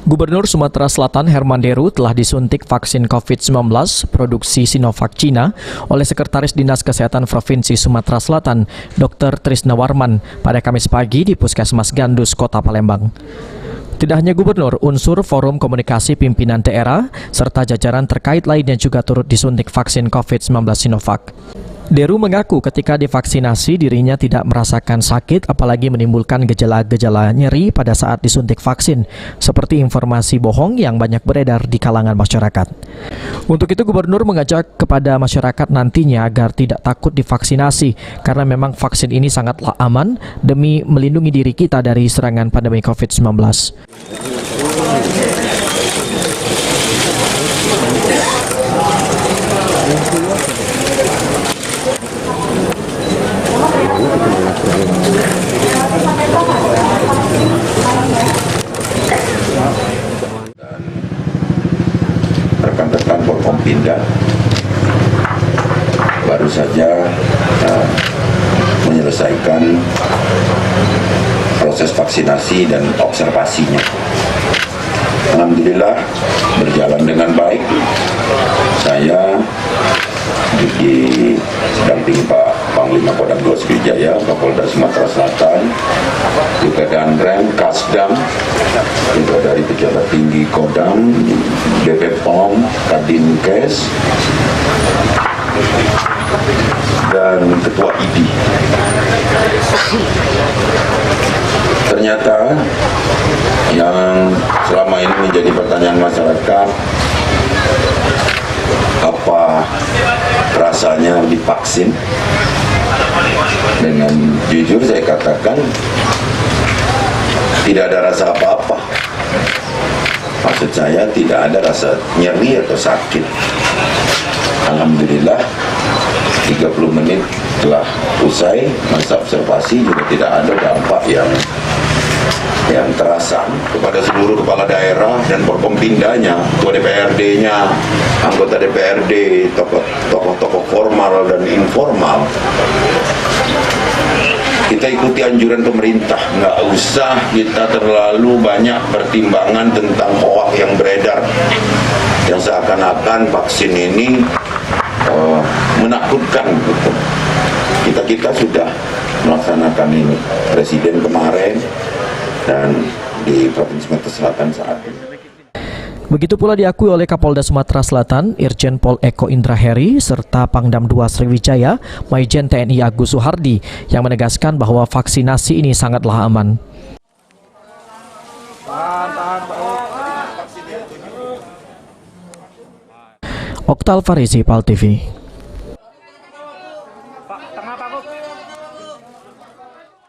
Gubernur Sumatera Selatan Herman Deru telah disuntik vaksin COVID-19 produksi Sinovac Cina oleh Sekretaris Dinas Kesehatan Provinsi Sumatera Selatan, Dr. Trisna Warman, pada Kamis pagi di Puskesmas Gandus, Kota Palembang. Tidak hanya gubernur, unsur Forum Komunikasi Pimpinan Daerah serta jajaran terkait lainnya juga turut disuntik vaksin COVID-19 Sinovac. Deru mengaku ketika divaksinasi dirinya tidak merasakan sakit apalagi menimbulkan gejala-gejala nyeri pada saat disuntik vaksin, seperti informasi bohong yang banyak beredar di kalangan masyarakat. Untuk itu gubernur mengajak kepada masyarakat nantinya agar tidak takut divaksinasi karena memang vaksin ini sangatlah aman demi melindungi diri kita dari serangan pandemi COVID-19. Rekan-rekan Forkompinda baru saja menyelesaikan proses vaksinasi dan observasinya. Alhamdulillah berjalan dengan baik. Saya didampingi Pak Panglima Kodam 2 Sriwijaya, Kapolda Sumatera Selatan, juga Danrem, Kasdam, juga dari pejabat tinggi Kodam, BPOM, Kadinkes, dan Ketua IDI. Ternyata yang selama ini menjadi pertanyaan masyarakat, apa rasanya divaksin? Dengan jujur saya katakan tidak ada rasa apa-apa. Maksud saya tidak ada rasa nyeri atau sakit. Alhamdulillah 30 menit telah usai masa observasi, juga tidak ada dampak yang terasa. Kepada seluruh kepala daerah dan Forkompindanya, ketua DPRD-nya, anggota DPRD, tokoh-tokoh formal dan informal, kita ikuti anjuran pemerintah, nggak usah kita terlalu banyak pertimbangan tentang hoak yang beredar, yang seakan-akan vaksin ini menakutkan. Kita sudah melaksanakan ini, Presiden kemarin dan di Provinsi Sumatera Selatan saat ini. Begitu pula diakui oleh Kapolda Sumatera Selatan, Irjen Pol Eko Indra Heri, serta Pangdam 2 Sriwijaya, Maijen TNI Agus Suhardi, yang menegaskan bahwa vaksinasi ini sangatlah aman. Oktal Farisi, PAL TV.